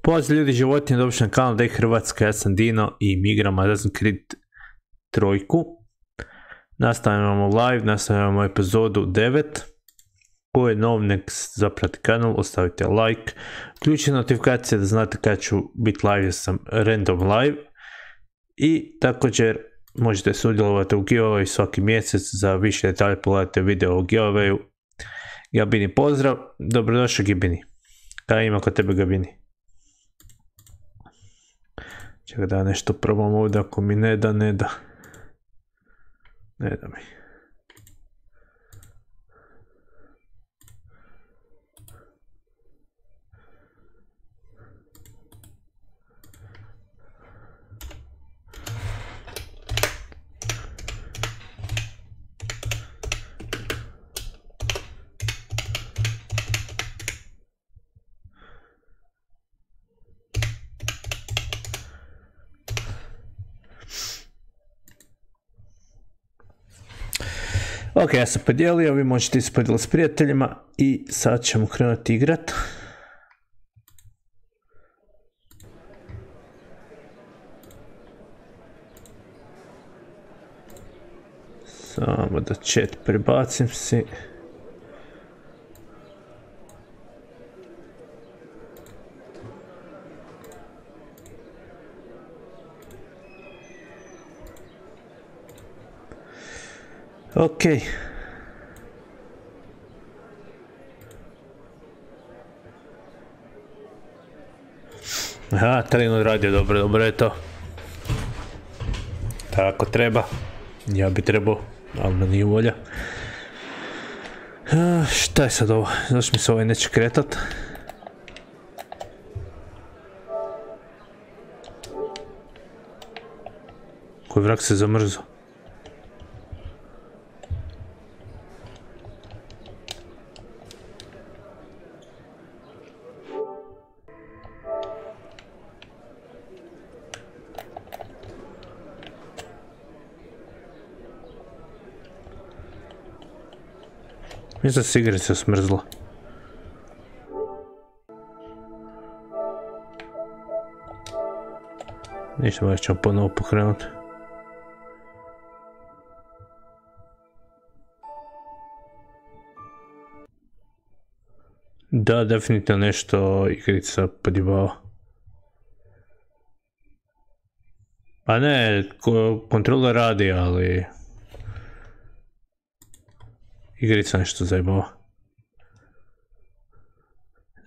Pozdrav ljudi, životinje, došli na kanal DEGHrvatska, ja sam Dino i mi igramo Assassin's Creed 3. Nastavljamo live, nastavljamo epizodu 9. Ko je nov, nek zaprati kanal, ostavite like, uključite notifikacije da znate kada ću biti live, jer sam random live. I također možete sudjelovati u giveaway svaki mjesec, za više detalje pogledajte video o giveawayu. Gabini pozdrav, dobrodošao Gabini. Kaj ima kod tebe Gabini? Čekaj da nešto probam ovdje, ako mi ne da. Ne da mi. Ok, ja sam podijelio, vi možete se podijeliti s prijateljima i sad ćemo krenuti igrat. Samo da chat prebacim si. Ok. Aha, tren odradio, dobro je to. Tako treba. Ja bi trebao, ali me nije volja. Šta je sad ovo? Zašto mi se ovaj neće kretat? Koji vrak se zamrzao? Mislim da se igrica smrzla. Ništa, morat ćemo ponovo pokrenuti. Da, definitivno nešto igrica podjebava. A ne, kontroler radi, ali igrica nešto zajebava.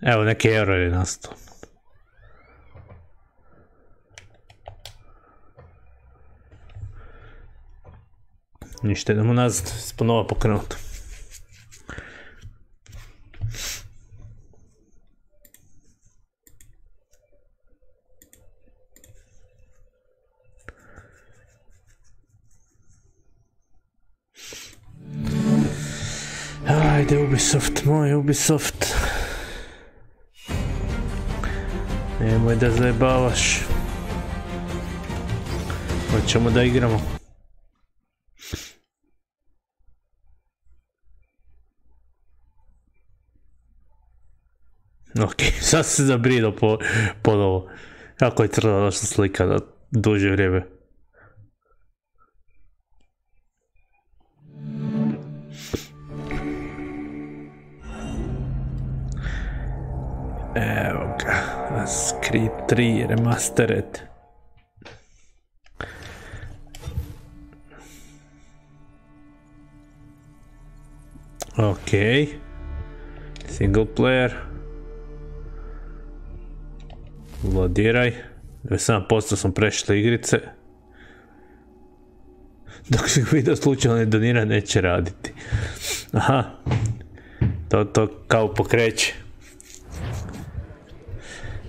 Evo, neki error je nastao. Ništa, idemo nazad, ponovo pokrenuti. Ajde Ubisoft, moj Ubisoft. Nemoj da zajebavaš. Hoćemo da igramo. Ok, sad se zabrinuo ponovo. Kako je crna naša slika na duže vrijeme. Evo ga, Assassin's Creed 3 Remastered. Ok, single player. Lodiraj. 27% sam prešli igrice. Dok se video slučajno ne donira, neće raditi. Aha, to kao pokreće.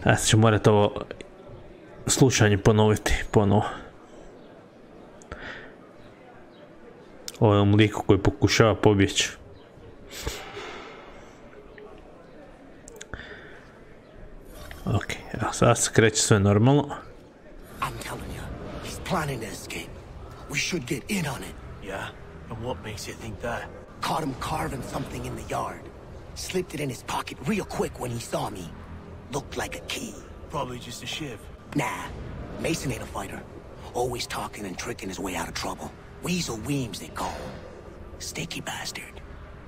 Ja ću morati ovo slušanje ponoviti ponovo. Ovom liku koji pokušava pobjeći. Ok, evo sad se kreće sve normalno. I'm telling you, he's planning to escape. We should get in on it. Yeah? And what makes you think that? Caught him carving something in the yard. Slipped it in his pocket real quick when he saw me. Looked like a key. Probably just a shiv. Nah, Mason ain't a fighter. Always talking and tricking his way out of trouble. Weasel Weems, they call him. Sticky bastard.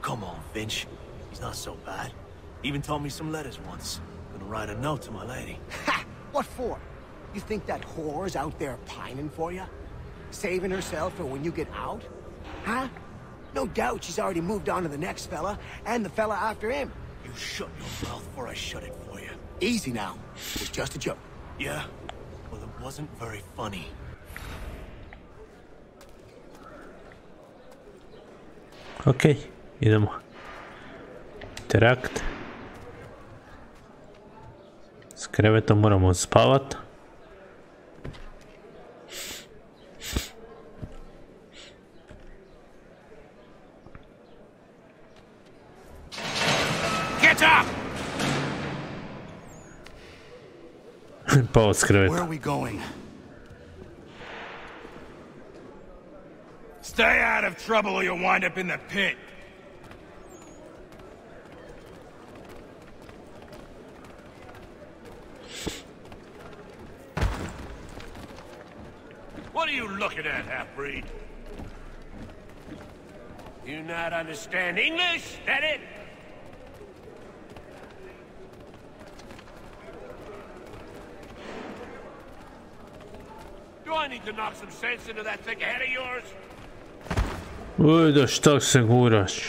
Come on, Finch. He's not so bad. Even taught me some letters once. Gonna write a note to my lady. Ha! What for? You think that whore's out there pining for you? Saving herself for when you get out? Huh? No doubt she's already moved on to the next fella, and the fella after him. You shut your mouth before I shut it for you. Easy now. It was just a joke. Yeah? Well, it wasn't very funny. Ok, idemo. Interakt. S krevetom moramo spavat. Get up! Pao s kreveta. Where are we going? Stay out of trouble or you'll wind up in the pit. What are you looking at, half-breed? You not understand English? That it? Do I need to knock some sense into that thick head of yours? Ujdo, šta se guraš?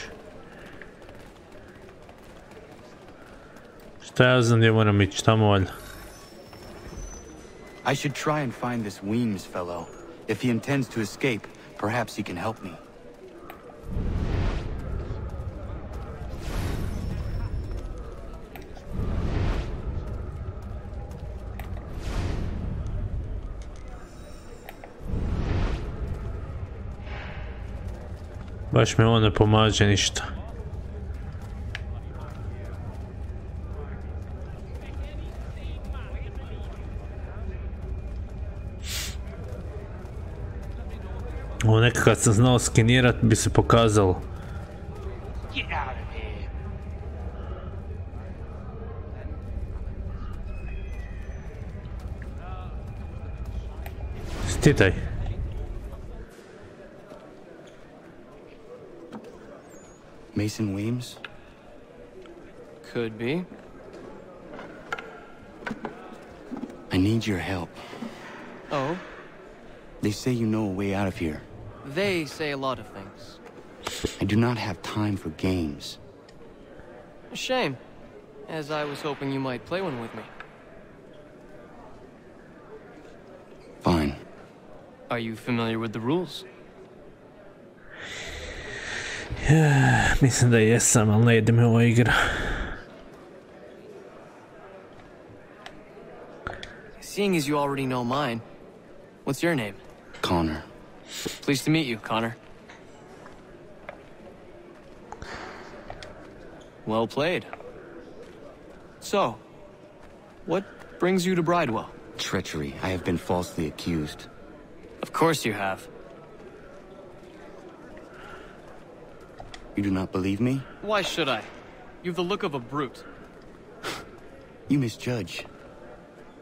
Šta ja znam gdje moram ići, tamo valjda. I should try and find this Weems fellow. If he intends to escape, perhaps he can help me. Baš mi ovo ne pomaže ništa. Ovo nekad kad sam znao skenirat bi se pokazalo. Stitaj. Mason Weems? Could be. I need your help. Oh? They say you know a way out of here. They say a lot of things. I do not have time for games. A shame, as I was hoping you might play one with me. Fine. Are you familiar with the rules? Mislim da jesam, ali ne ide mi ova igra. Seeing as you already know mine, what's your name? Connor. Pleased to meet you, Connor. Well played. So, what brings you to Bridewell? Treachery. I have been falsely accused. Of course you have. You do not believe me? Why should I? You've the look of a brute. You misjudge.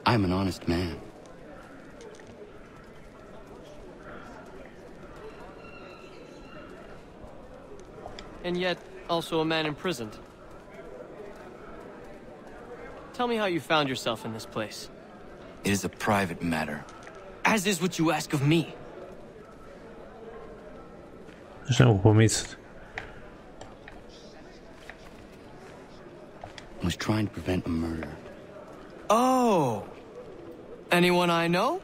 I'm an honest man. And yet, also a man imprisoned. Tell me how you found yourself in this place. It is a private matter. As is what you ask of me. Šta mogu pomisliti? I was trying to prevent a murder. Oh! Anyone I know?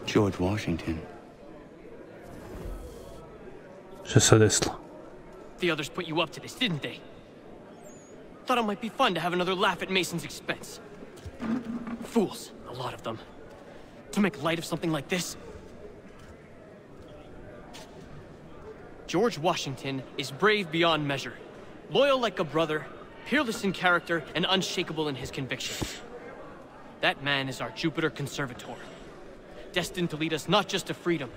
George Washington. Šta se desilo? The others put you up to this, didn't they? Thought it might be fun to have another laugh at Mason's expense. Fools, a lot of them. To make light of something like this. George Washington is brave beyond measure, loyal like a brother, peerless in character, and unshakable in his convictions. That man is our Jupiter Conservator, destined to lead us not just to freedom,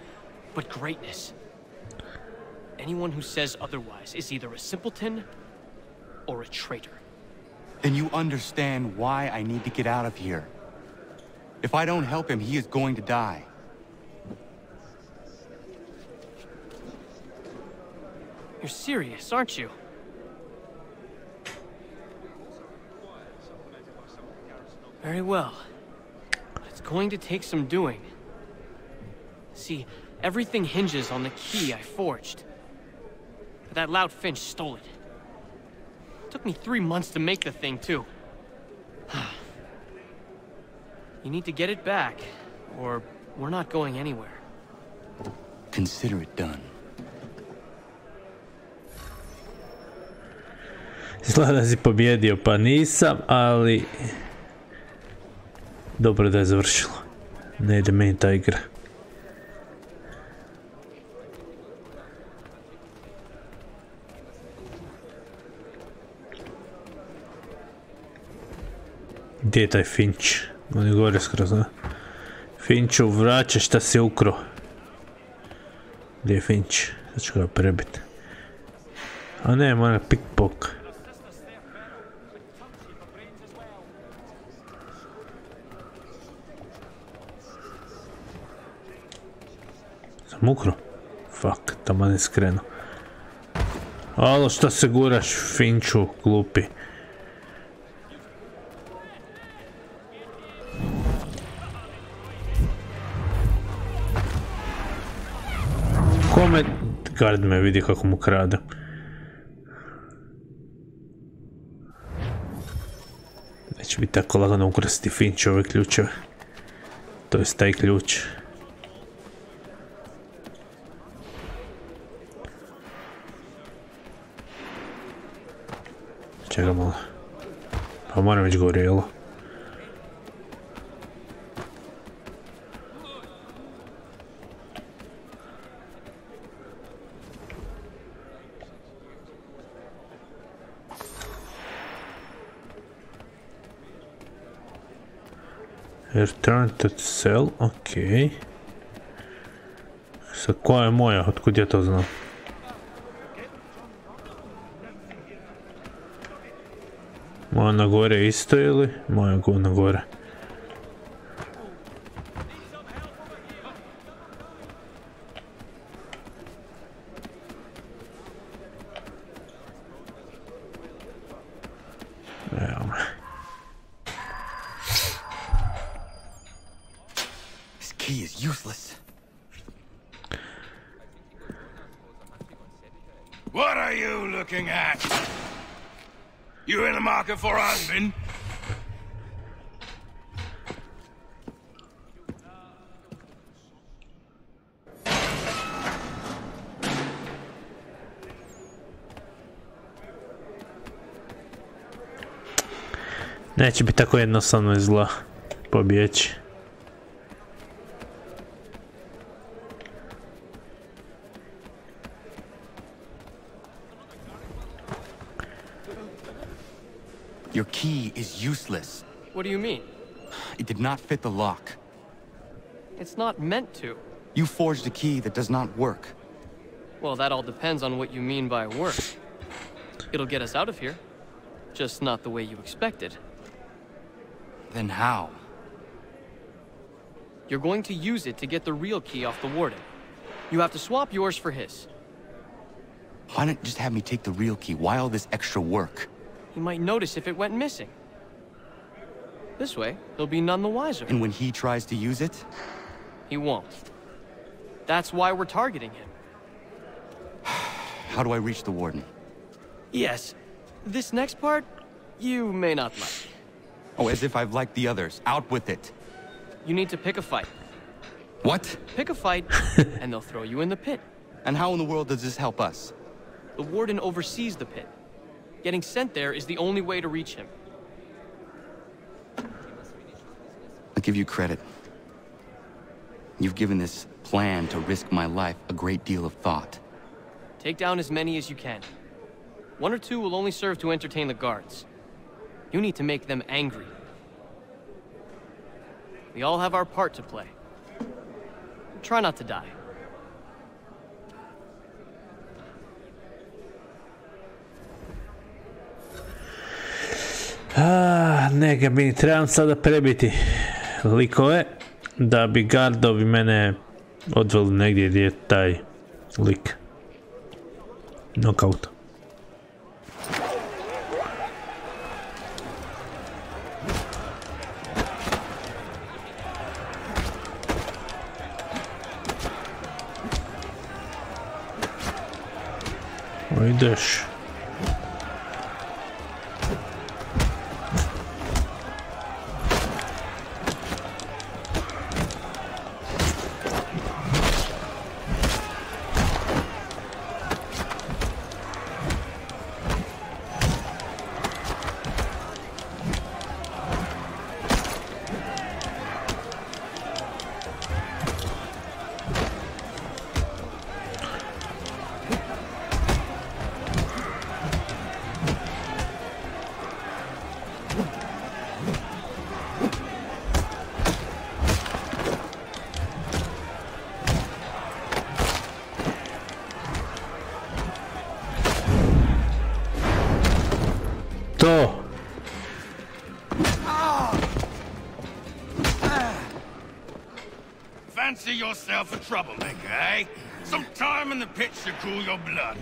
but greatness. Anyone who says otherwise is either a simpleton or a traitor. then you understand why I need to get out of here. If I don't help him, he is going to die. You're serious, aren't you? Very well. But it's going to take some doing. See, everything hinges on the key I forged. But that loud Finch stole it. Took me 3 months to make the thing, too. You need to get it back, or we're not going anywhere. Consider it done. Izgleda da si pobjedio, pa nisam, ali... Dobro da je završilo. Ne ide meni ta igra. Gdje je taj Finch? On je gore skroz, ne? Finchu, vraća šta si ukro. Gdje je Finch? Sad ću ga prebiti. A ne, mora pickpock. Sam ukro? Fuck, tamo ne skrenu. Alo, šta se guraš, Finchu, glupi? Gard me vidi kako mu krade. Neće biti tako lagano ukrasti Finch ove ključeve. To je taj ključ. Čega malo. Pa moram već gore, jel? Return to cell, okej. Sad koja je moja, otkud ja to znam? Moja na gore isto ili? Moja na gore. Evo me. Key is useless. What are you looking at? You in the market for a husband? Neće biti tako jednostavno iz zla pobjeći. Your key is useless. What do you mean? It did not fit the lock. It's not meant to. You forged a key that does not work. Well, that all depends on what you mean by work. It'll get us out of here. Just not the way you expected. Then how? You're going to use it to get the real key off the warden. You have to swap yours for his. Why not just have me take the real key? Why all this extra work? He might notice if it went missing. This way, he'll be none the wiser. And when he tries to use it? He won't. That's why we're targeting him. How do I reach the warden? Yes. This next part, you may not like. Oh, as if I've liked the others. Out with it. You need to pick a fight. What? Pick a fight, and they'll throw you in the pit. And how in the world does this help us? The warden oversees the pit. Getting sent there is the only way to reach him. I'll give you credit. You've given this plan to risk my life a great deal of thought. Take down as many as you can. 1 or 2 will only serve to entertain the guards. You need to make them angry. We all have our part to play. Try not to die. Neka mi trebam sada prebiti likove da bi gardovi mene odveli negdje gdje je taj lik. Knockout. O, ideš. To. Fancy yourself a troublemaker, eh? Some time in the pit should cool your blood.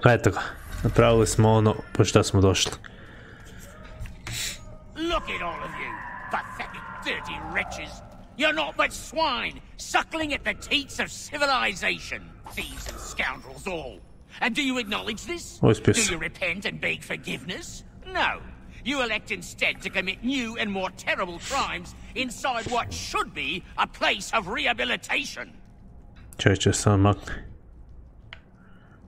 Eto ga, napravili smo ono po šta smo došli. Look at all of you, pathetic, dirty wretches. You're not but swine, suckling at the teats of civilization. Thieves and scoundrels all. And do you acknowledge this? Oh, it's Do piss. you repent and beg forgiveness? No. You elect instead to commit new and more terrible crimes inside what should be a place of rehabilitation. Čeće sam makne.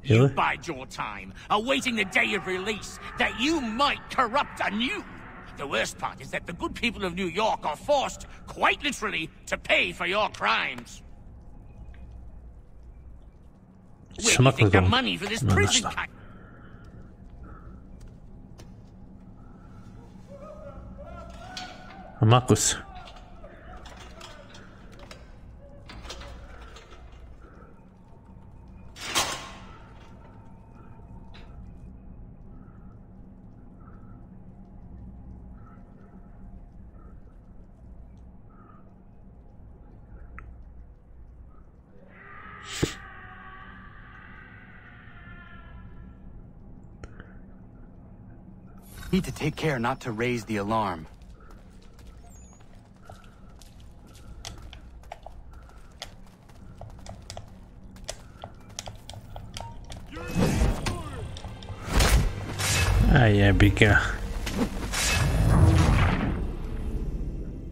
You Ili? bide your time, awaiting the day of release, that you might corrupt anew. The worst part is that the good people of New York are forced, quite literally, to pay for your crimes. Where do you think the money for this prison cut? Makus. Need to take care not to raise the alarm. A jebi ga.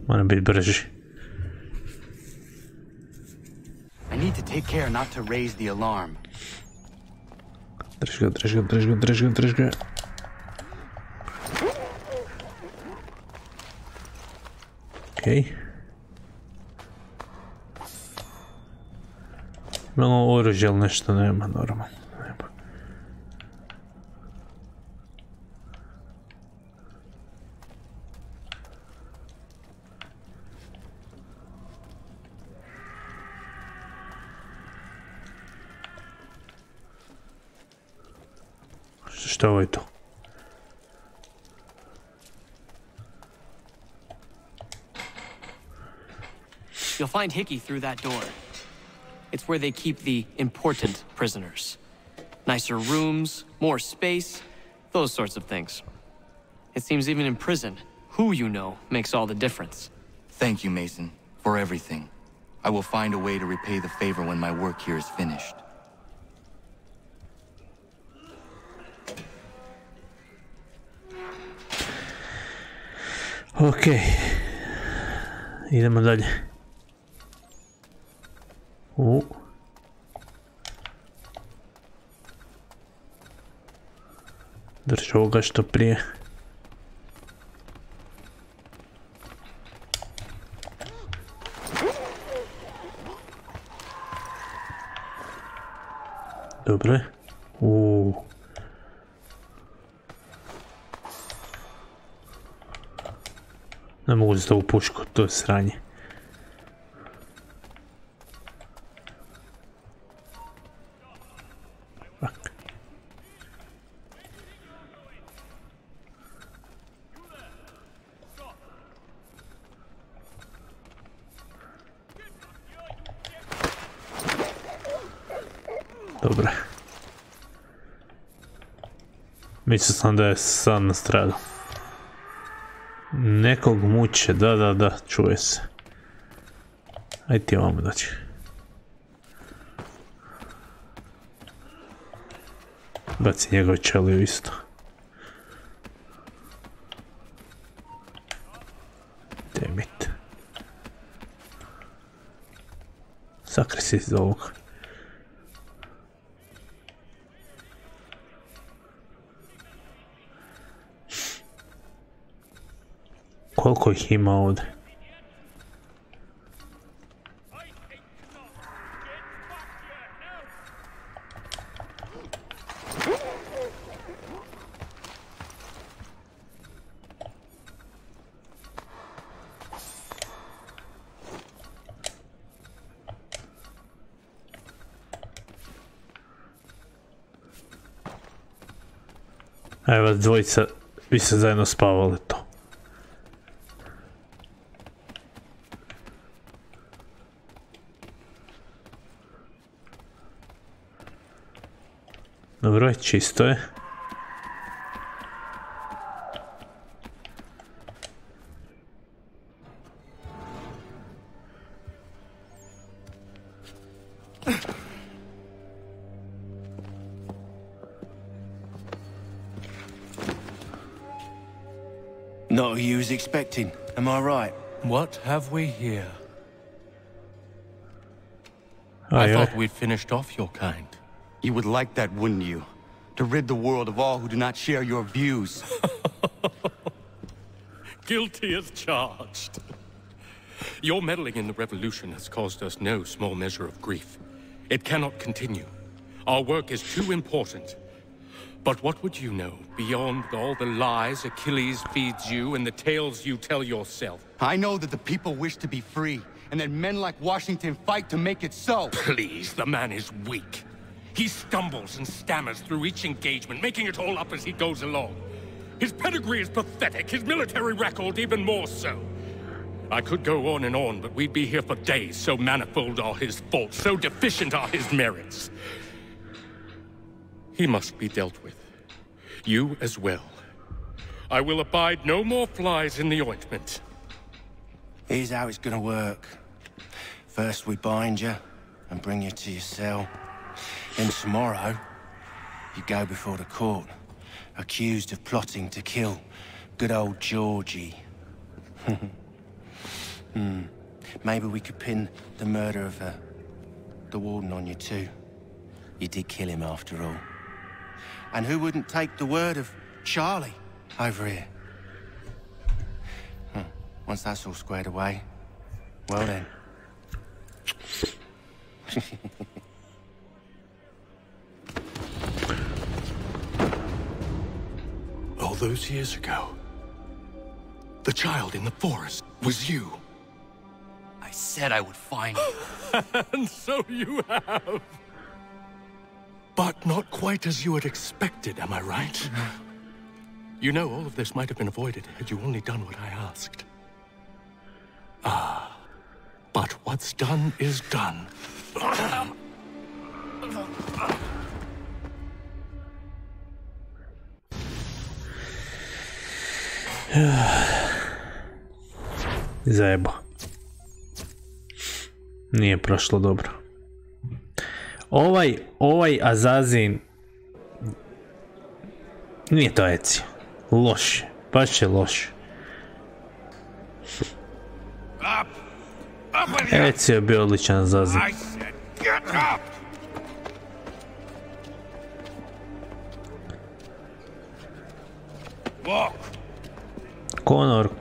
Moram biti brži. I need to take care not to raise the alarm. Drž ga, drž ga, drž ga, drž ga, drž ga. Okej. Imamo oružje ili nešto, nema normalno. Nema. Što ovo je to? You'll find Hickey through that door. It's where they keep the important prisoners. Nicer rooms, more space, those sorts of things. It seems even in prison, who you know makes all the difference. Thank you, Mason, for everything. I will find a way to repay the favor when my work here is finished. Okej. Idemo dalje. Drži ovoga što prije. Dobro je. Ne mogu za ovu pušku, to je sranje. dobro. Mislio sam da je sad nastradao. Nekog muče, da, čuje se. Ajde ti ovamo doći. Baci njegov čeliju isto. Damn. Sakri se iz ovog. Koliko ih ima ovdje? Evo vas dvojica, vi se zajedno spavali to. Dobro, čisto je. Not who you was expecting, am I right? What have we here? I thought we'd finished off your kind. You would like that, wouldn't you? To rid the world of all who do not share your views. Guilty as charged. Your meddling in the revolution has caused us no small measure of grief. It cannot continue. Our work is too important. But what would you know beyond all the lies Achilles feeds you and the tales you tell yourself? I know that the people wish to be free, and that men like Washington fight to make it so. Please, the man is weak. He stumbles and stammers through each engagement, making it all up as he goes along. His pedigree is pathetic, his military record even more so. I could go on and on, but we'd be here for days, so manifold are his faults, so deficient are his merits. He must be dealt with. You as well. I will abide no more flies in the ointment. Here's how it's gonna work. First we bind you and bring you to your cell. Then tomorrow, you go before the court, accused of plotting to kill good old Georgie. Maybe we could pin the murder of the warden on you too. You did kill him after all. And who wouldn't take the word of Charlie over here? Once that's all squared away, well then. All those years ago, the child in the forest was you. I said I would find you. And so you have. But not quite as you had expected, am I right? You know, all of this might have been avoided had you only done what I asked. Ah, but what's done is done. Zajebo. Nije prošlo dobro. Ovaj Azazin nije to Ezio. Loš. Baš je loš. Ezio je bio odličan Azazin.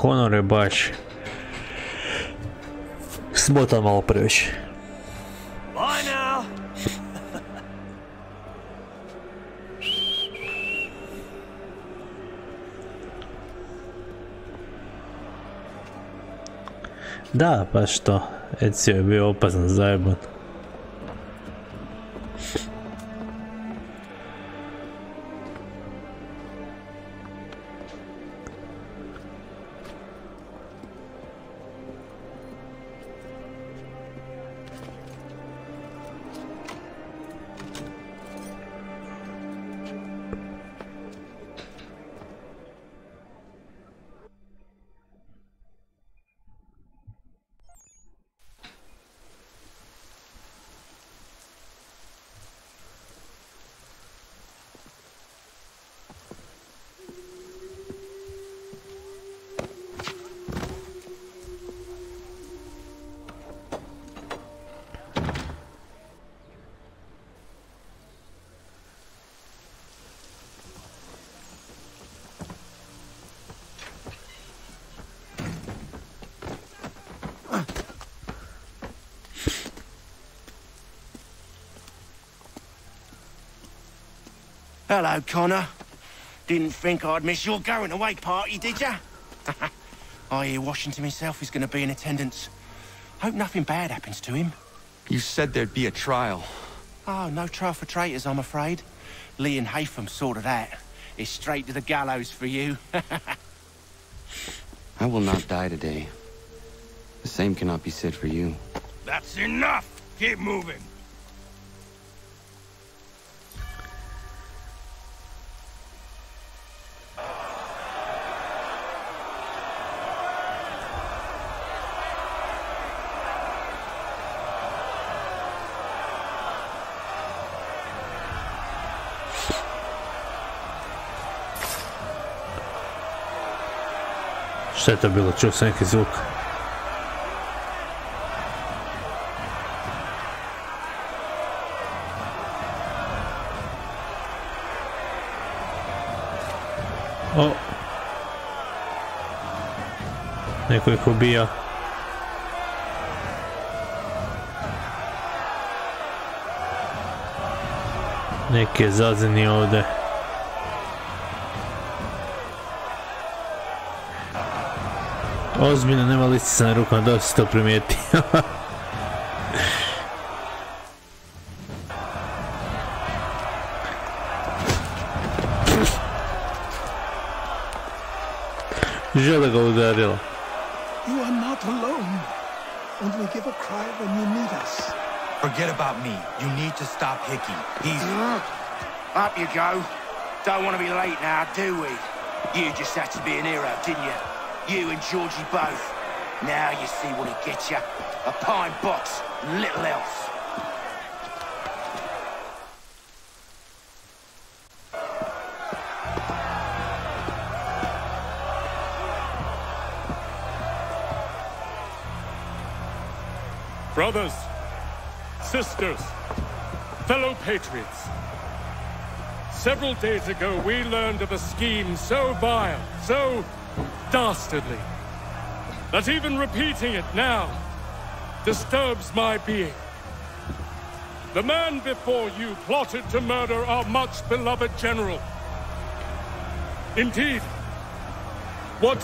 Conor je baš smotan malo previše. Da, baš to. Ezio je bio opazan, zajeban. Hello, Connor. Didn't think I'd miss your going away party, did ya? I hear Washington himself is going to be in attendance. Hope nothing bad happens to him. You said there'd be a trial. Oh, no trial for traitors, I'm afraid. Lee and Haytham sorted that. It's straight to the gallows for you. I will not die today. The same cannot be said for you. That's enough! Keep moving! Šta je to bilo? Čuo sam neki zvuk. O! Neko ih ubija. Neki je zazini ovdje. Ozbiljno nema listica na rukama, da si to primijetio. Žele ga udarila. You are not alone. Only give a cry when you need us. Forget about me. You need to stop Hickey. He's... Up you go. Don't want to be late now, do we? You just had to be an hero, didn't you? You and Georgie both. Now you see what it gets you. A pine box, little else. Brothers, sisters, fellow patriots. Several days ago, we learned of a scheme so vile, so dastardly, that even repeating it now disturbs my being. The man before you plotted to murder our much-beloved general. Indeed, what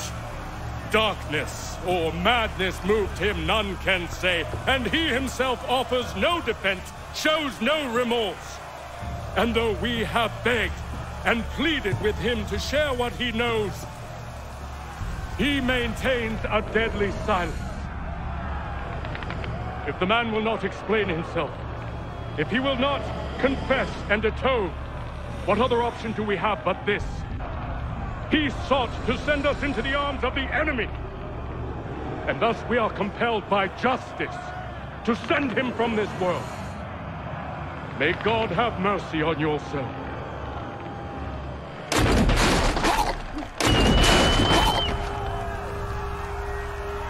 darkness or madness moved him, none can say, and he himself offers no defense, shows no remorse. And though we have begged and pleaded with him to share what he knows, he maintains a deadly silence. If the man will not explain himself, if he will not confess and atone, what other option do we have but this? He sought to send us into the arms of the enemy. And thus we are compelled by justice to send him from this world. May God have mercy on your soul.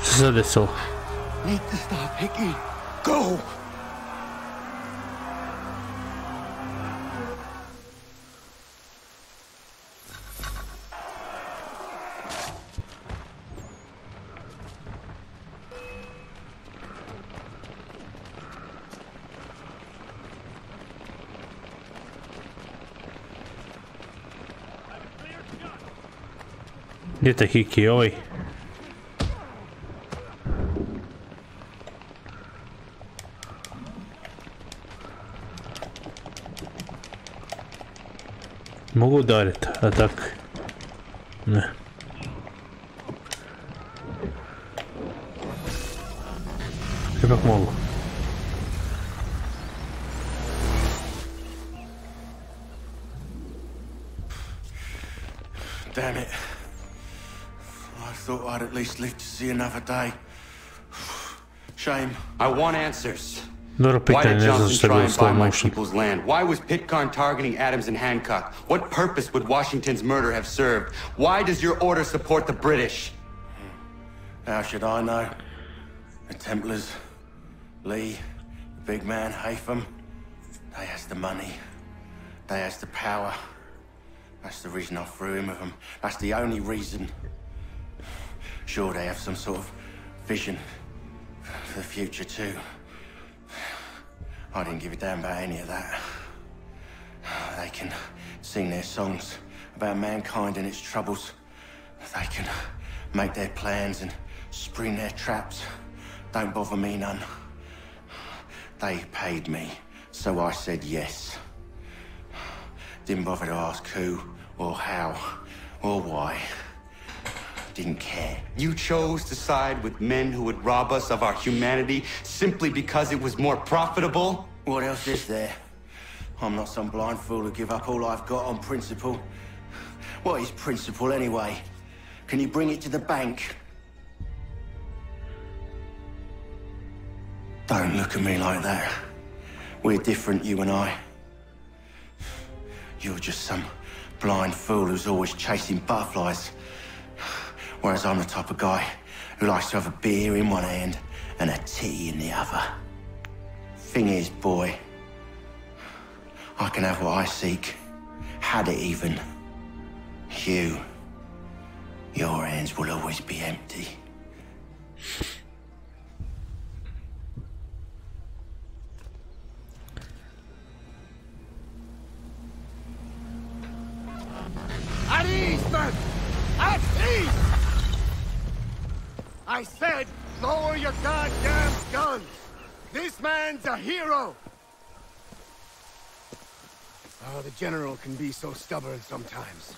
Sad je to. Need to stop, Hickey. Go! Gdje te Hiki, ovaj? Mogu udariti, a tak? Ne. Ipak mogu. Damn it. I thought I'd at least live to see another day. Shame. I want answers. Dobro Why pitanje, did ne znam Johnson što je try bilo and slow buy my motion. people's land? Why was Pitcairn targeting Adams and Hancock? What purpose would Washington's murder have served? Why does your order support the British? How should I know? The Templars, Lee, the big man, Haytham, they has the money. They has the power. That's the reason I threw in with them. That's the only reason. Sure, they have some sort of vision. for the future, too. I didn't give a damn about any of that. They can sing their songs about mankind and its troubles. They can make their plans and spring their traps. Don't bother me none. They paid me, so I said yes. Didn't bother to ask who, or how, or why. Didn't care. You chose to side with men who would rob us of our humanity simply because it was more profitable? What else is there? I'm not some blind fool who give up all I've got on principle. What is principle anyway? Can you bring it to the bank? Don't look at me like that. We're different, you and I. You're just some blind fool who's always chasing butterflies. Whereas I'm the type of guy who likes to have a beer in one hand and a tea in the other. Thing is, boy, I can have what I seek. Had it even. Your hands will always be empty. At ease, men! At ease! I said, lower your goddamn guns! This man's a hero! Oh, the general can be so stubborn sometimes.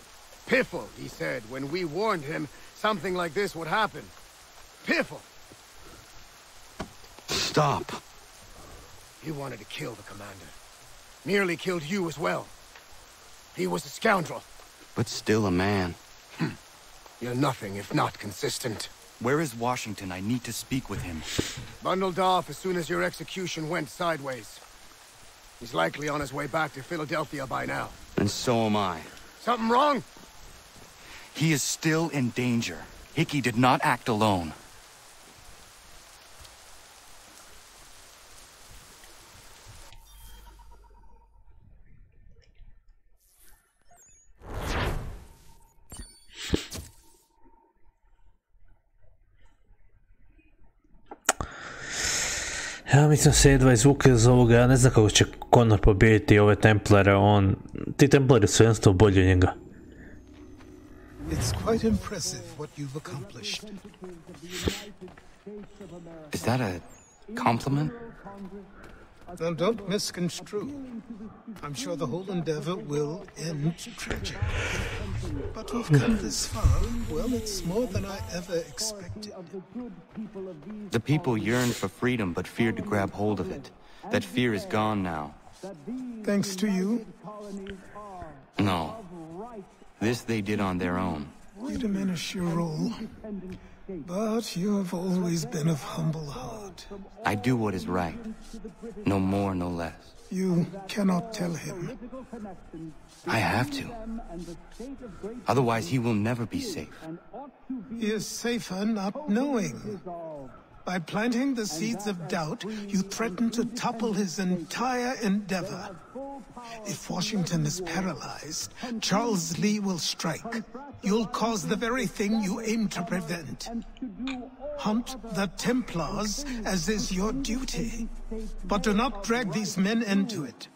Piffle, he said, when we warned him something like this would happen. Piffle! Stop. He wanted to kill the commander. Nearly killed you as well. He was a scoundrel. But still a man. You're nothing if not consistent. Where is Washington? I need to speak with him. Bundled off as soon as your execution went sideways. He's likely on his way back to Philadelphia by now. And so am I. Something wrong? He is still in danger. Hickey did not act alone. Ja mislim se jedva izvuke iz ovoga, ja ne znam kako će Connor pobijediti ove Templare, ti Templari su jednostavno bolji od njega. It's quite impressive what you've accomplished. Is that a compliment? Now don't misconstrue. I'm sure the whole endeavor will end tragic. But we've come this far. Well, it's more than I ever expected. The people yearned for freedom but feared to grab hold of it. That fear is gone now. Thanks to you? No. This they did on their own. You diminish your role. But you have always been of humble heart. I do what is right. No more, no less. You cannot tell him. I have to. Otherwise, he will never be safe. He is safer not knowing. By planting the seeds of doubt, you threaten to topple his entire endeavor. If Washington is paralyzed, Charles Lee will strike. You'll cause the very thing you aim to prevent. Hunt the Templars, as is your duty. But do not drag these men into it.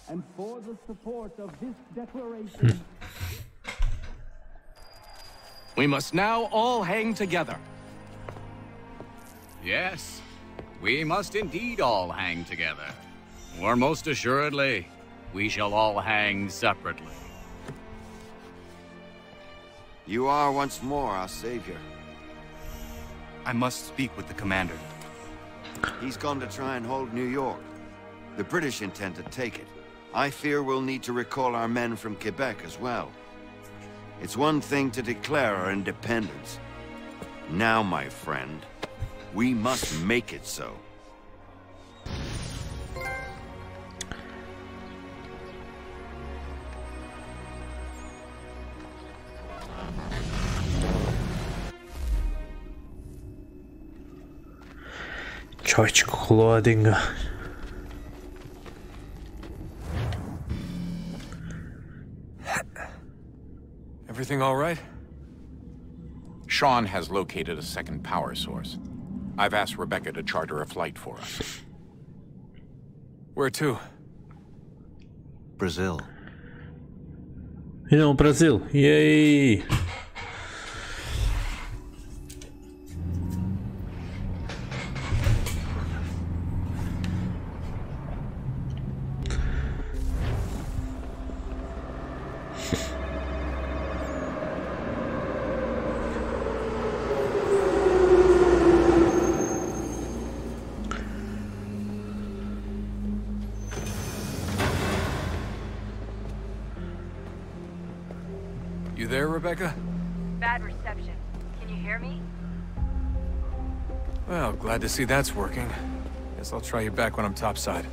And for the support of this declaration... We must now all hang together. Yes, we must indeed all hang together. Or most assuredly, we shall all hang separately. You are once more our savior. I must speak with the commander. He's gone to try and hold New York. The British intend to take it. I fear we'll need to recall our men from Quebec as well. It's one thing to declare our independence. Now, my friend, we must make it so. Čovječ, kako loadinga. Everything all right? Sean has located a second power source. I've asked Rebecca to charter a flight for us. Where to? Brazil. Idemo u Brazil, jej! You there, Rebecca? Bad reception. Can you hear me? Well, glad to see that's working. Guess I'll try you back when I'm topside.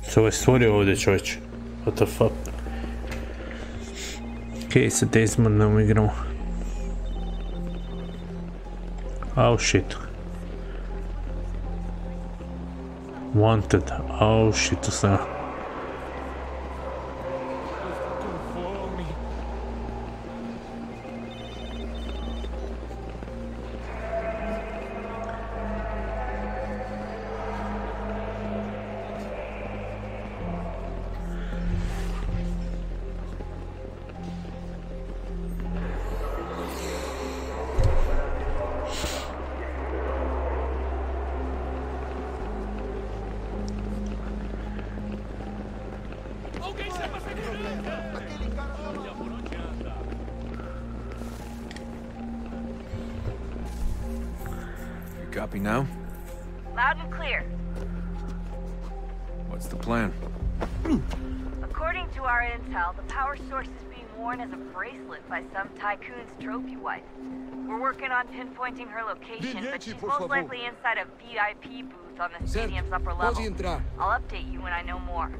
Se ovo je stvorio ovdje, čovječ. What the fuck? Okej, sa te izmornom igramo. Oh shit. Wanted. Oh shit, to sam. Copy now? Loud and clear. What's the plan? According to our intel, the power source is being worn as a bracelet by some tycoon's trophy wife. We're working on pinpointing her location, but she's most likely inside a VIP booth on the stadium's upper level. I'll update you when I know more.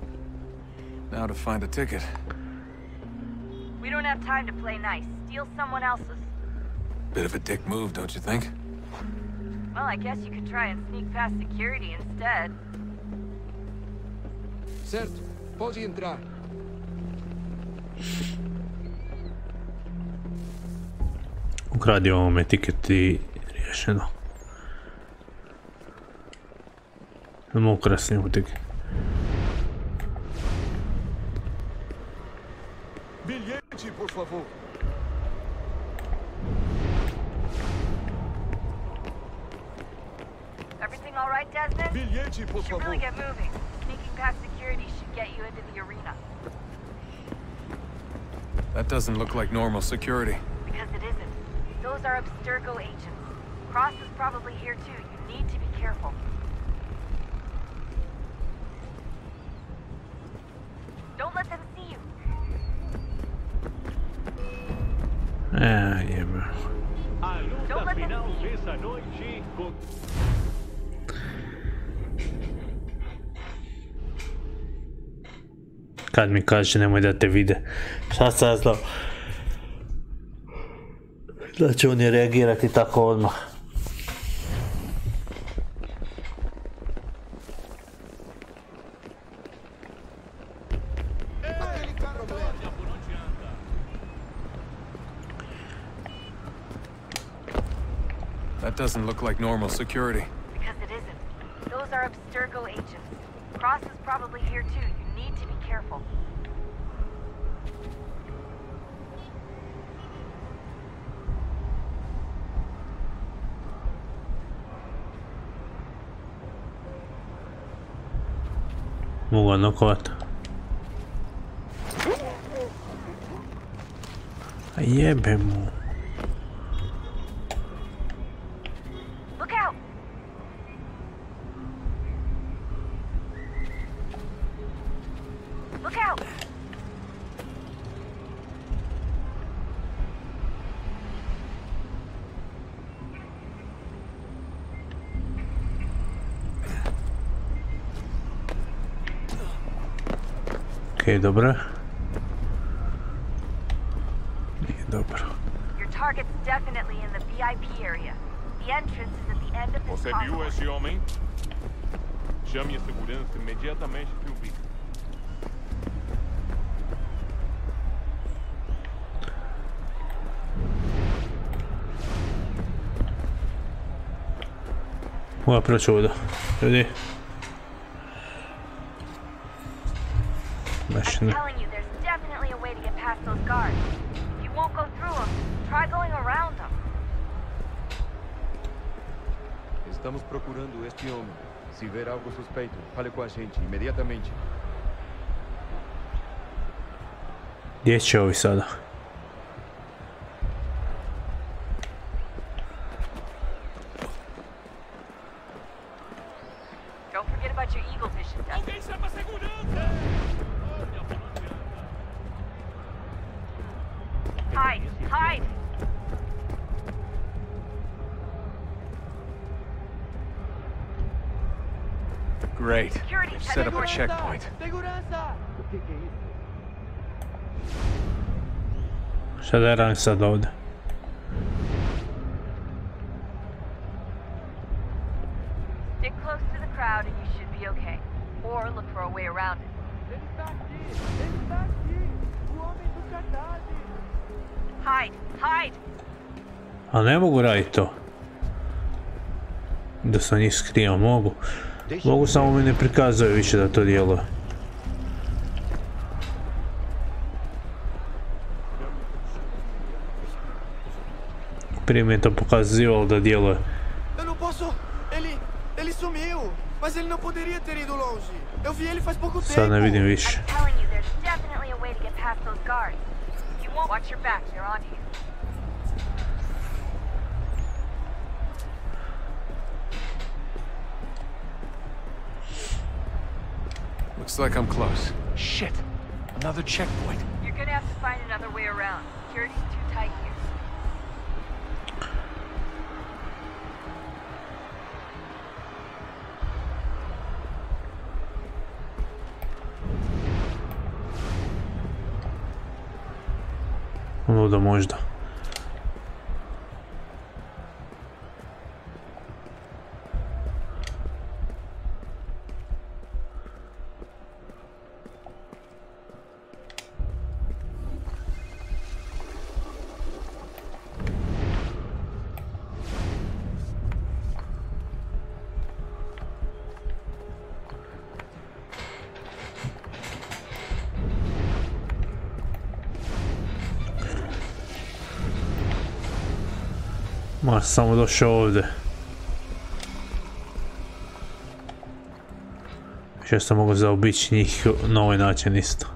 Now to find a ticket. We don't have time to play nice. Steal someone else's. Bit of a dick move, don't you think? Well, I guess you could try and sneak past security instead. Certo, pode entrar. Ukradi ovome tiket i riješeno. Samo ukrasni u tiket. Bilhete, por favor. Everything all right, Desmond? Bilhete, por You should really get moving. Sneaking past security should get you into the arena. That doesn't look like normal security. Because it isn't. Those are Abstergo agents. Cross is probably here too. You need to be careful. Don't let them see you. Yeah, bro. Don't let them see you. Kad mi kaže nemoj da te vide. Šta sam znao? Da će oni reagirati tako odmah. That doesn't look like normal security. Because it isn't. Those are Abstergo agents. Cross is probably here too. You need to be careful. Mogu ga nokovat. A jebe mu. Look out! Look out! Okej, dobra. Nije dobro. Your target's definitely in the VIP area. The entrance is at the end of this Você viu tunnel. esse homem? Chame a segurança imediatamente que o vi. Moja proći ovdje. Ljudi. Mašina. Estamos procurando este homem. Se ver algo suspeito, fale com a gente imediatamente. Gdje će ovi sada? Great. Set up a checkpoint. Šta da radim sad ovdje? Stick close to the crowd and you should be okay. Or look for a way around it. Hide! A ne mogu raditi to. Da se njih skrijem, mogu. Mogu, samo mi ne prikazuje više da to djeluje. Prije mi je to pokazivalo da djeluje. Eu não posso. Ele sumiu. Mas ele não poderia ter ido longe. Eu vi ele faz pouco tempo. Sad ne vidim više. I'm telling you, there's definitely a way to get past those guards. You won't watch your back, they're on you. Looks like I'm close. Shit! Another checkpoint. You're gonna have to find another way around. Security's too tight here. Ono da možda. Ma, samo došao ovdje. Što sam mogu zaobići njih na ovaj način isto.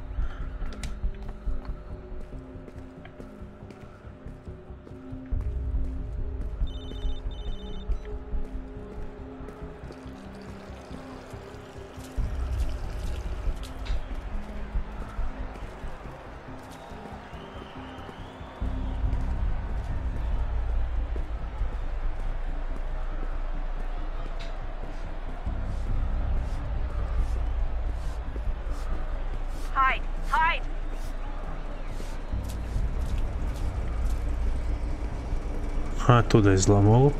Hide! Ha, tu da izlamogu.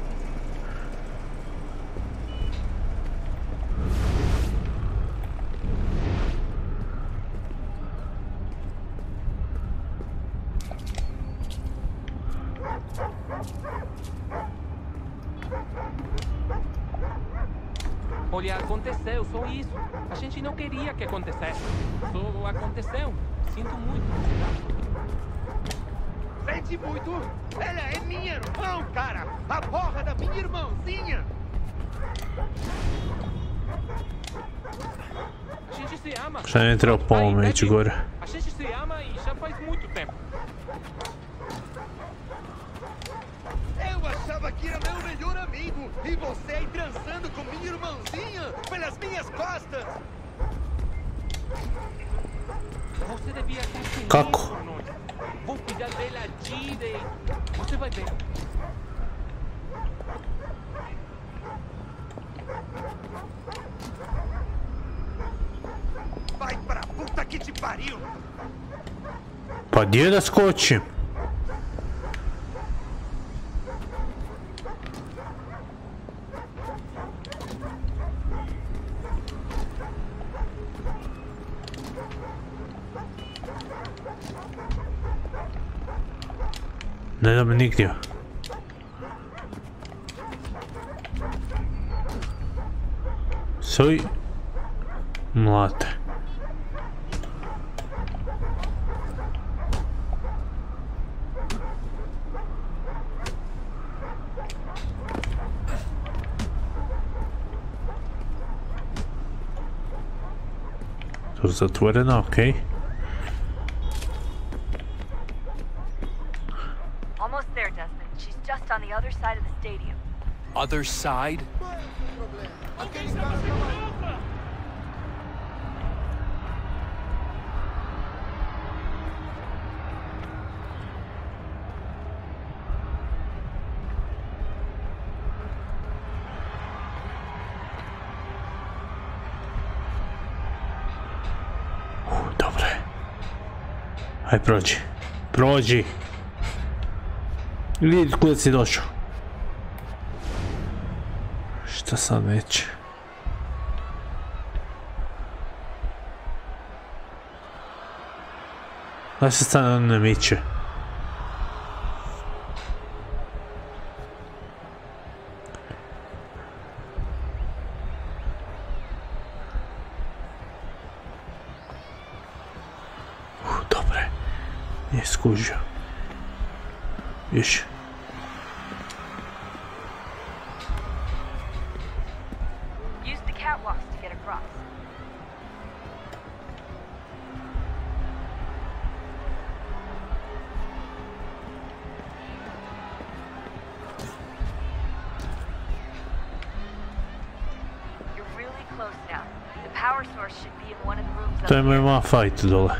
Olha, aconteceu, só isso. A gente não queria que acontecesse. Só aconteceu. Sinto muito. Sente muito? Ela é minha irmã, cara! A porra da minha irmãzinha! A gente se ama. Šta ne treba pomoći ići gore. A gente se ama e já faz muito tempo. Eu achava que era meu melhor amigo e você aí transando com minha irmãzinha pelas minhas costas. Você devia ter. Kako? Vou cuidar dela direito. Você vai ver. Vai pra puta que te pariu! Pa gdje da skočim? Ne da me nigdje. Svi mlate. To je zatvoreno, okej. Almost there, Desmond. She's just on the other side of the stadium. Other side? Dobro je. Aj, prođi. Prođi. Vidi kuda si došao. Šta sad neće? Da se stane on ne miče. Dobre. Nije skužio. Više. To je MMA fight dole.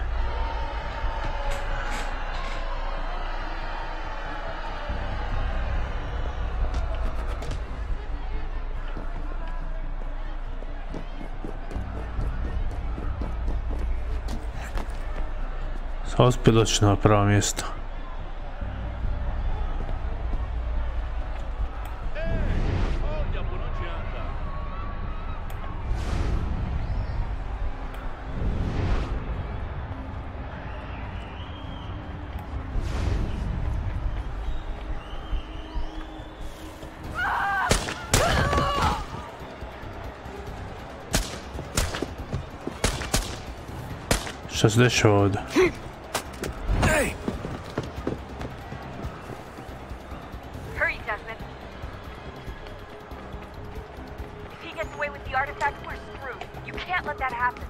Sad uspije doći na pravo mjesto. Šta se dešava ovdje? Hurry, Desmond. If he gets away with the artifact, we're screwed. You can't let that happen.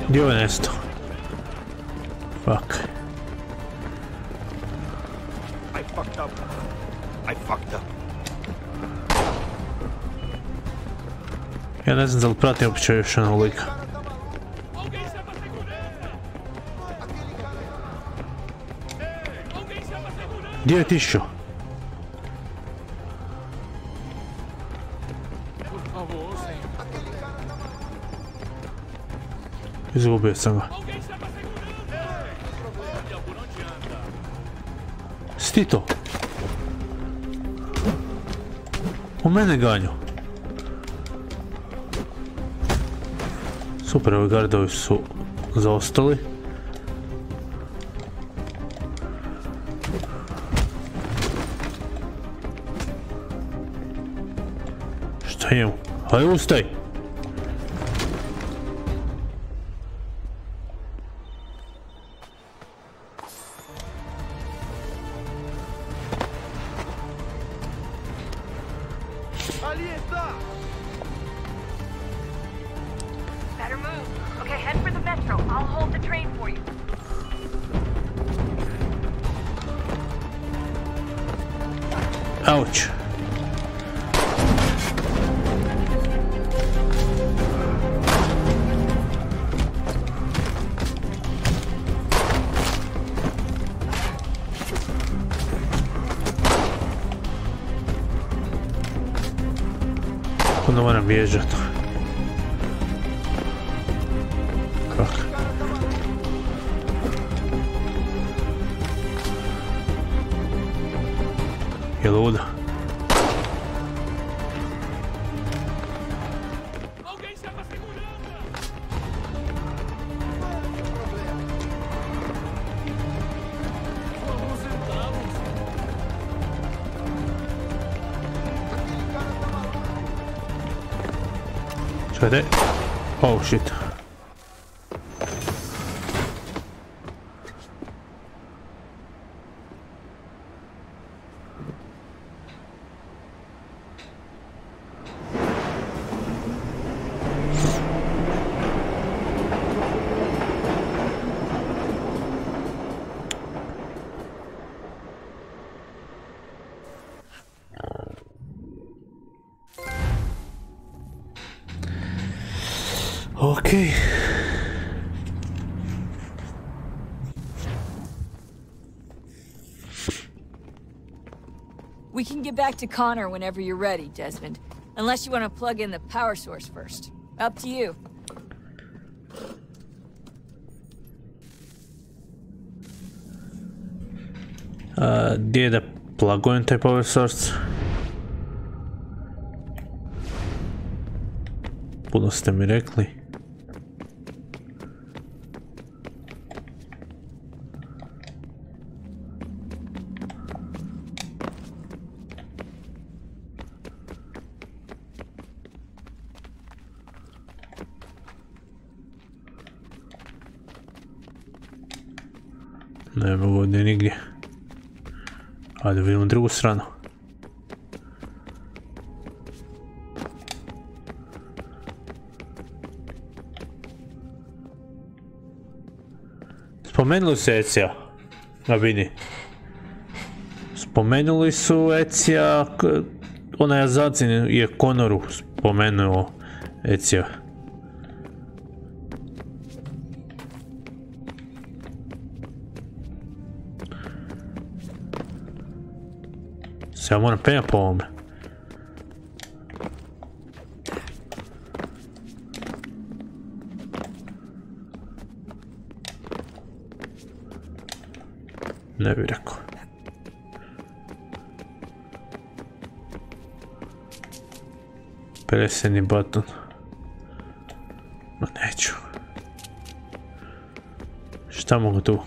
Gdje je nesto? Fuck. I fucked up. Ja ne znam da li pratim uopće još jednog lika. Gdje je tišao? Izgubio sam ga. Sti to? U mene ganju. Super, ovi gardovi su zaostali. Šta je mu? Hajde ustaj! Better move. Okay, head for the metro. I'll hold the train for you. Ouch. Onda moram bježat. Kako? Je luda? Čekajte. Oh shit. Okay. We can get back to Connor whenever you're ready, Desmond. Unless you want to plug in the power source first. Up to you. Gdje je da plugujem taj power source? Puno ste mi rekli. Nema ovdje nigdje. Ajde vidimo drugu stranu. Spomenuli su Ecija. Na vidi. Spomenuli su Ecija. Onaj Azacin je Connoru spomenuo Ecija. Ja moram penjati po ovome. Ne bih rekao. Preseni button. Ma neću. Šta mogu tu?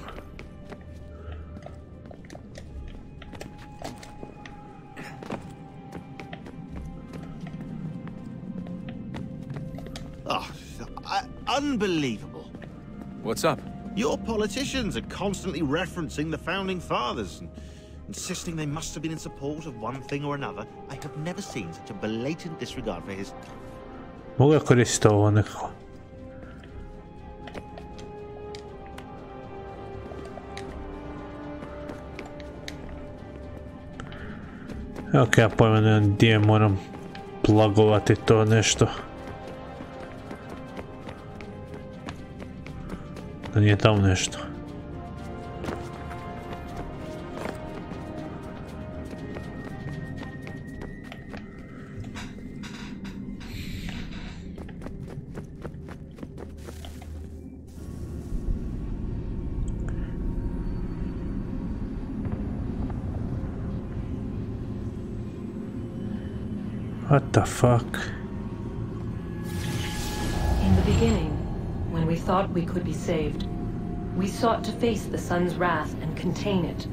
Unbelievable. What's up? Your politicians are constantly referencing the founding fathers and insisting they must have been in support of one thing or another. I have never seen such a blatant disregard for his... Mogu ja koristiti ovo nekako? Ok, ja pojma nemam gdje moram plugovati to nešto. Da nije tamo nešto. What the fuck? In the beginning, when we thought we could be saved, we sought to face the sun's wrath and contain it.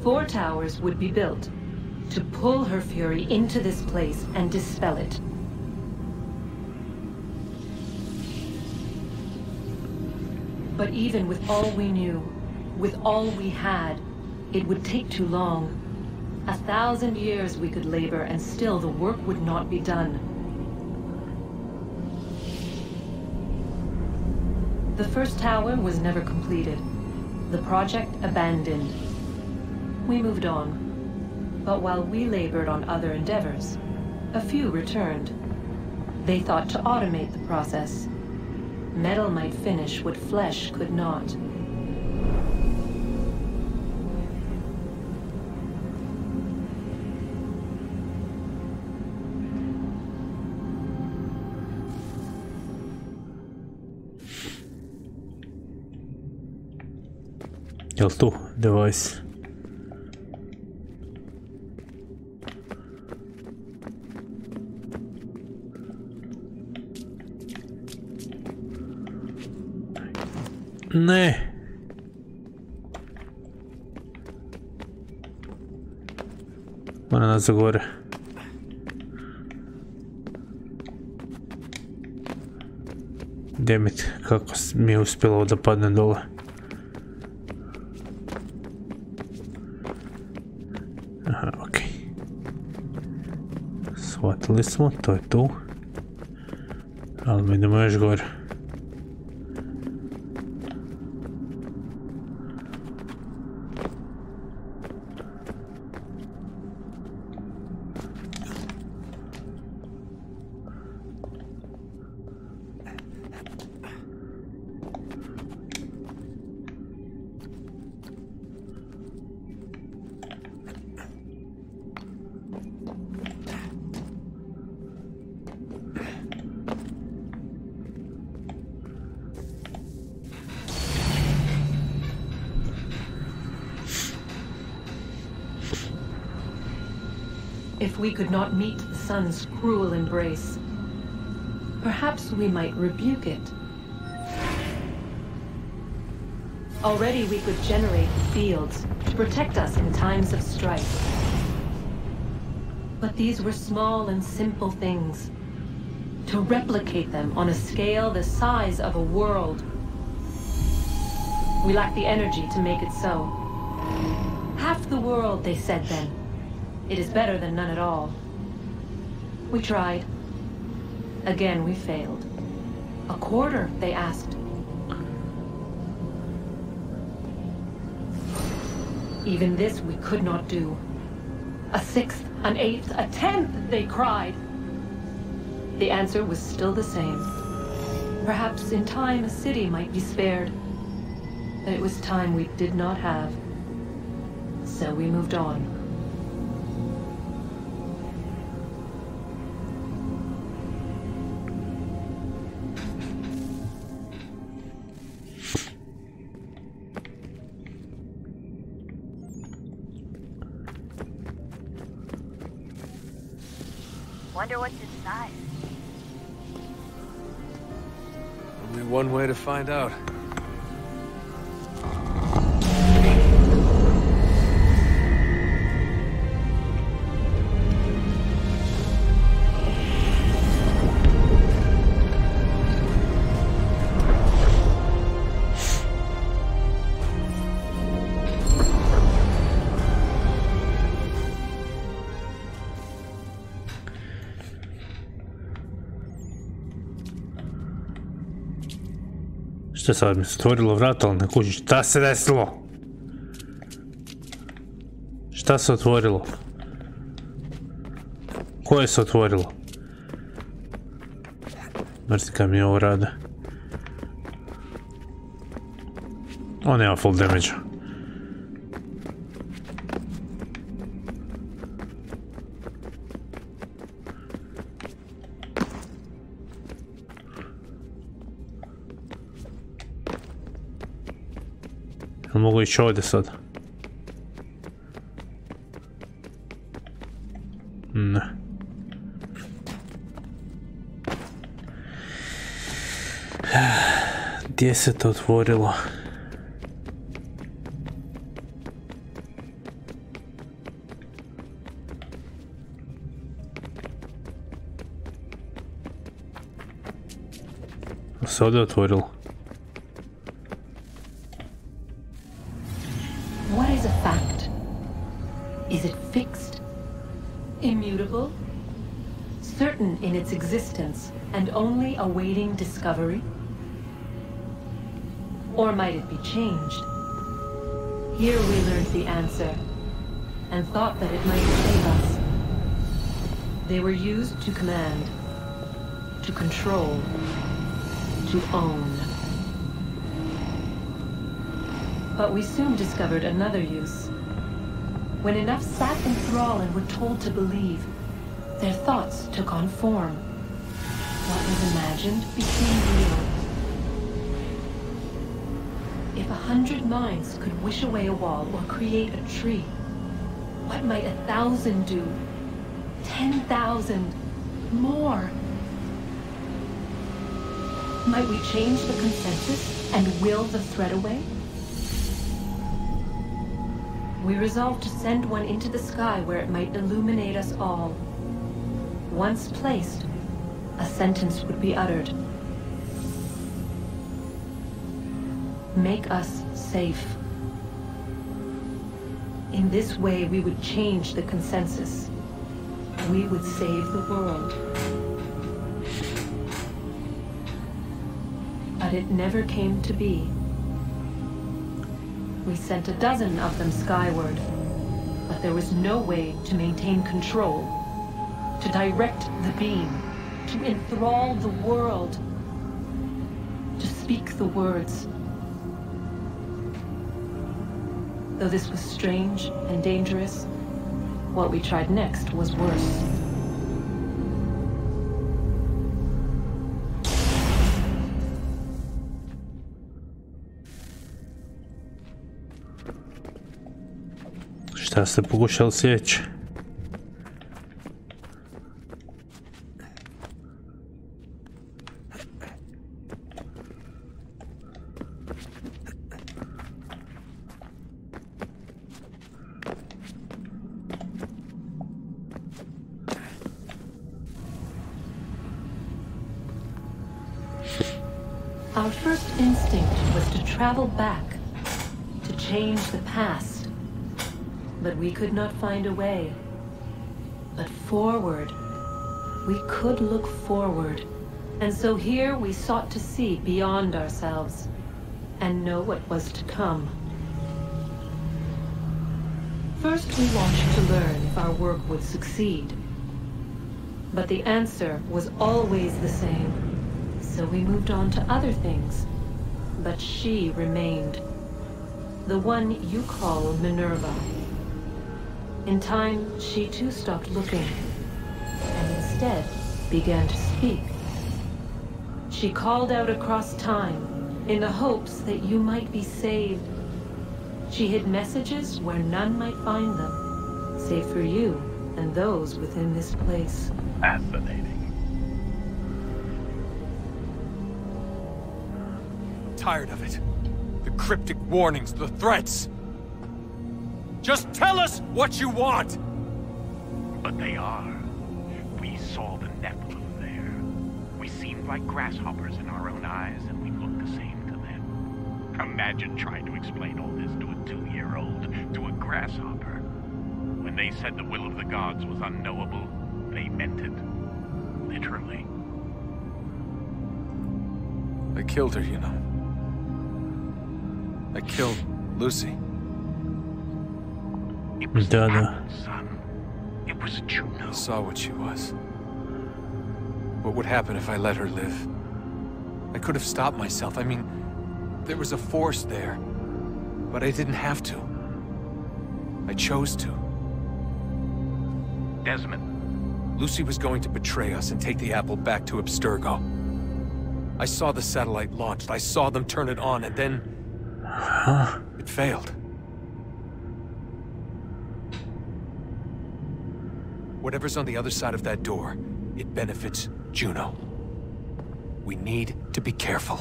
4 towers would be built to pull her fury into this place and dispel it. But even with all we knew, with all we had, it would take too long. 1,000 years we could labor and still the work would not be done. The first tower was never completed. The project abandoned. We moved on. But while we labored on other endeavors, a few returned. They thought to automate the process. Metal might finish what flesh could not. Jel tu device? Ne. Moram nazad gore. Demit, kako mi je uspjelo da padne dole. Aha, okej. Shvatili smo, to je tu. Ali mi idemo još gore. If we could not meet the sun's cruel embrace, perhaps we might rebuke it. Already we could generate fields to protect us in times of strife. But these were small and simple things. To replicate them on a scale the size of a world, we lack the energy to make it so. Half the world, they said then. It is better than none at all. We tried. Again, we failed. A quarter, they asked. Even this we could not do. A sixth, an eighth, a tenth, they cried. The answer was still the same. Perhaps in time a city might be spared. But it was time we did not have. So we moved on. Wonder what's inside. Only one way to find out. Šta sad mi se otvorilo vrata, ali ne kuži, šta se desilo? Šta se otvorilo? Koje se otvorilo? Mrzi kad mi ovo rade. On nema full damage-a. Mogu ići ovdje sad. Ne. Gdje se to otvorilo? Se ovdje otvorilo? Is it fixed? Immutable? Certain in its existence and only awaiting discovery? Or might it be changed? Here we learned the answer and thought that it might save us. They were used to command, to control, to own. But we soon discovered another use. When enough sat in thrall and were told to believe, their thoughts took on form. What was imagined became real. If 100 minds could wish away a wall or create a tree, what might 1,000 do? 10,000? More? Might we change the consensus and will the threat away? We resolved to send one into the sky where it might illuminate us all. Once placed, a sentence would be uttered. make us safe. In this way, we would change the consensus. We would save the world. But it never came to be. We sent a dozen of them skyward, but there was no way to maintain control, to direct the beam, to enthrall the world, to speak the words. Though this was strange and dangerous, what we tried next was worse. Šta ste pokušali sjeći? Our first instinct was to travel back, to change the past. But we could not find a way. But forward, we could look forward. And so here we sought to see beyond ourselves and know what was to come. First, we watched to learn if our work would succeed. But the answer was always the same. So we moved on to other things. But she remained. The one you call Minerva. In time, she too stopped looking, and instead began to speak. She called out across time, in the hopes that you might be saved. She hid messages where none might find them, save for you and those within this place. Fascinating. Tired of it. The cryptic warnings, the threats. Just tell us what you want! But they are. We saw the Nephilim there. We seemed like grasshoppers in our own eyes, and we looked the same to them. Imagine trying to explain all this to a 2-year-old, to a grasshopper. When they said the will of the gods was unknowable, they meant it. Literally. I killed her, you know. I killed Lucy. It was the apple, son. It was Juno. I saw what she was. What would happen if I let her live? I could have stopped myself. I mean, there was a force there. But I didn't have to. I chose to. Desmond. Lucy was going to betray us and take the apple back to Abstergo. I saw the satellite launched. I saw them turn it on, and then... it failed. Whatever's on the other side of that door, it benefits Juno. We need to be careful.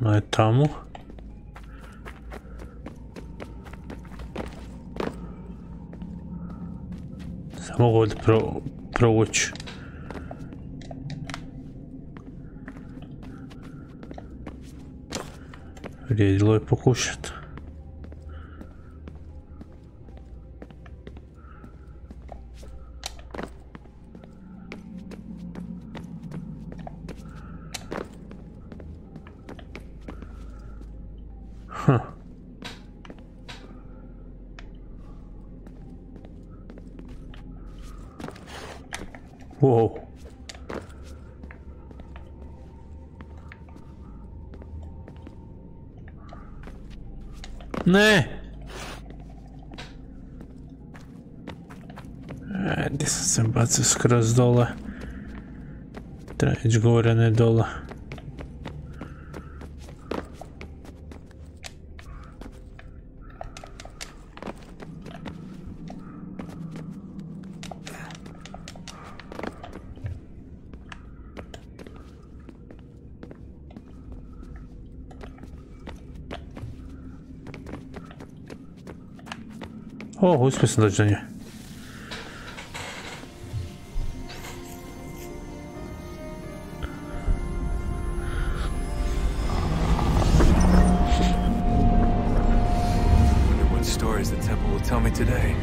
Ono je tamo. Samo mogu ovdje provući. Vrijedilo je pokušati. Wow. Ne. Gdje sam se bacio skroz dole. Treba ići gore, ne dole. O, uspio sam doći do nje. What stories the temple will tell me today.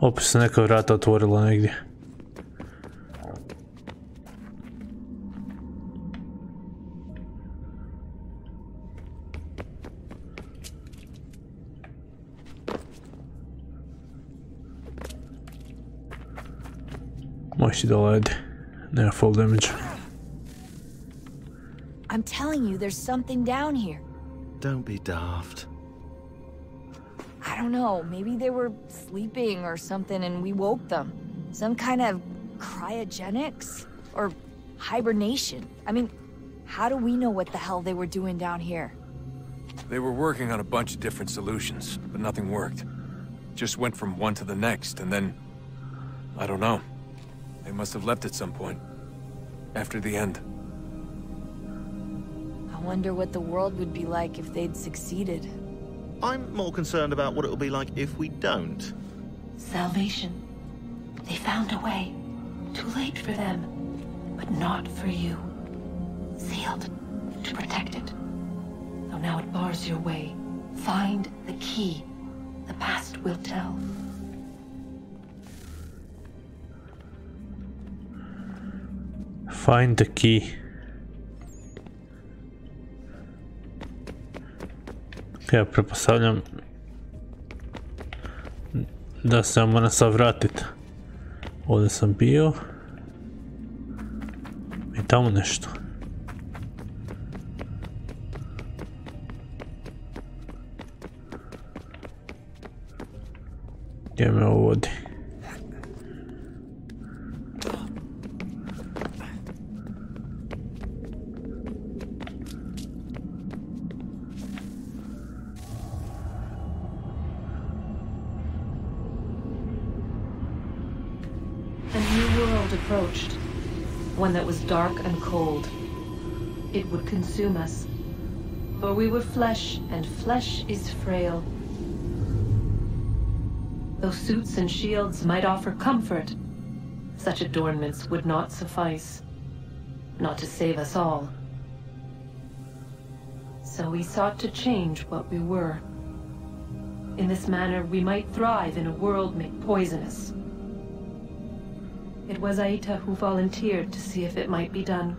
Opet se neka vrata otvorila negdje. Možeš i dole, ajde. Nema full damage. I'm telling you, there's something down here. Don't be daft. I don't know, maybe they were sleeping or something and we woke them. Some kind of cryogenics? Or hibernation? I mean, how do we know what the hell they were doing down here? They were working on a bunch of different solutions, but nothing worked. Just went from one to the next, and then... I don't know. They must have left at some point. After the end. I wonder what the world would be like if they'd succeeded. I'm more concerned about what it'll be like if we don't. Salvation. They found a way. Too late for them, but not for you. Sealed to protect it. Though now it bars your way. Find the key. The past will tell. Find the key. Ja pretpostavljam da se moram sad vratit. Ovdje sam bio. I tamo nešto. Gdje me ovo vodi? Approached, one that was dark and cold. It would consume us, for we were flesh, and flesh is frail. Though suits and shields might offer comfort, such adornments would not suffice, not to save us all. So we sought to change what we were. In this manner, we might thrive in a world made poisonous. It was Aita who volunteered to see if it might be done.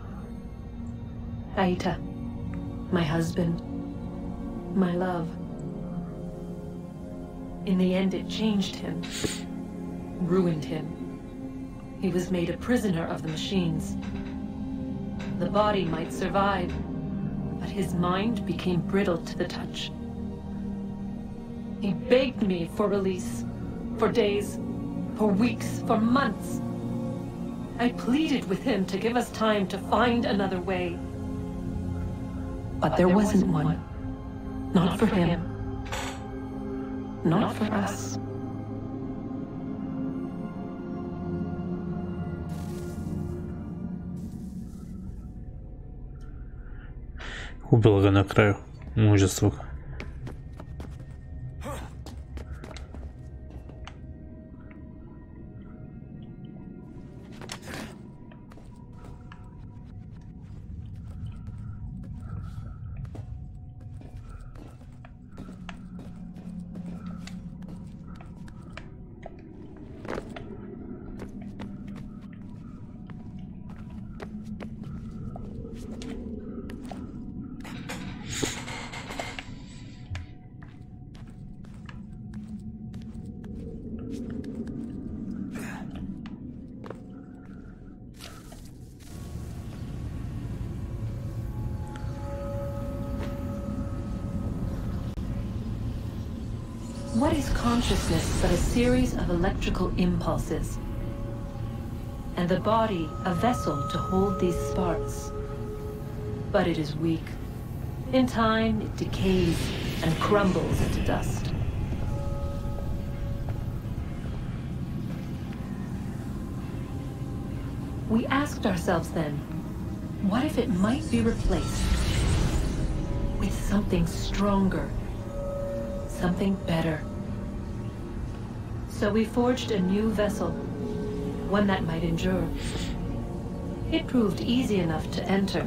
Aita, my husband, my love. In the end, it changed him, ruined him. He was made a prisoner of the machines. The body might survive, but his mind became brittle to the touch. He begged me for release, for days, for weeks, for months. I pleaded with him to give us time to find another way. But there wasn't one. Not for him. Not for us. Убила ga na kraju. Mužestvo. What is consciousness but a series of electrical impulses? And the body a vessel to hold these sparks. but it is weak. In time, it decays and crumbles into dust. We asked ourselves then, what if it might be replaced with something stronger, something better? So we forged a new vessel, one that might endure. It proved easy enough to enter.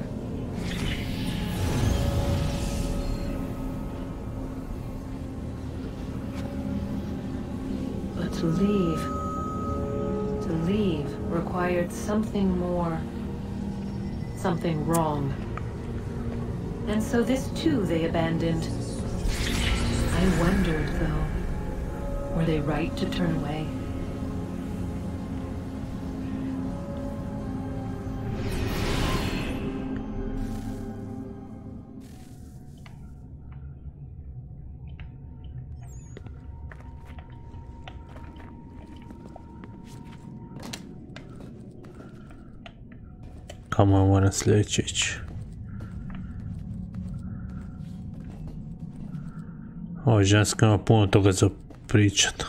But to leave required something more, something wrong. And so this too they abandoned. I wondered, though, were they right to turn away? Kamo moram sljedeći ići. Ovo ženska ima puno toga za pričat.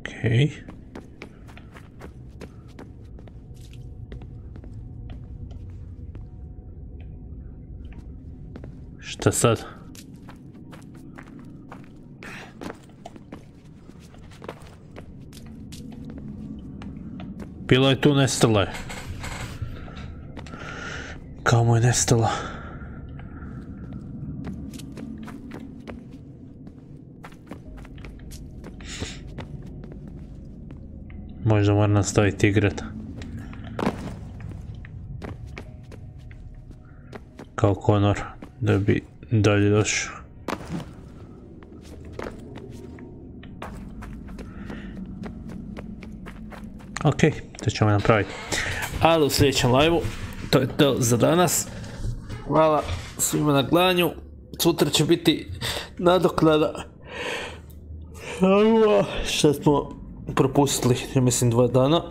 Okej. Šta sad? Bilo je tu, nestalo je. Kao mu je nestalo. Možda moram nastaviti igrat. Kao Connor, da bi dalje došao. Ok, to ćemo napraviti. Ali u sljedećem live-u, to je to za danas. Hvala svima na gledanju. Sutra će biti nadoknada što smo propustili, ja mislim 2 dana.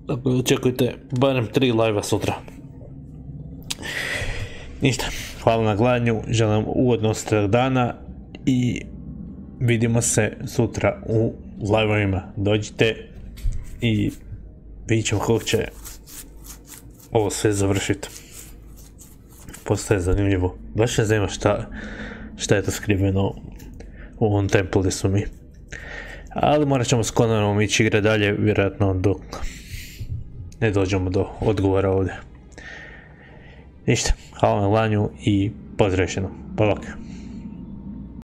Tako da očekujte barem 3 live-a sutra. Ništa, hvala na gledanju, želim ugodno ostatak dana i vidimo se sutra u live-ovima. Dođite i vidit ćemo kako će ovo sve završiti. Postaje zanimljivo. Baš ne znam šta je to skriveno u ovom templu gdje smo mi. Ali morat ćemo s Connorom ići igre dalje, vjerojatno dok ne dođemo do odgovora ovdje. Ništa, hvala na gledanju i pozdrav još jednom. Pa bok.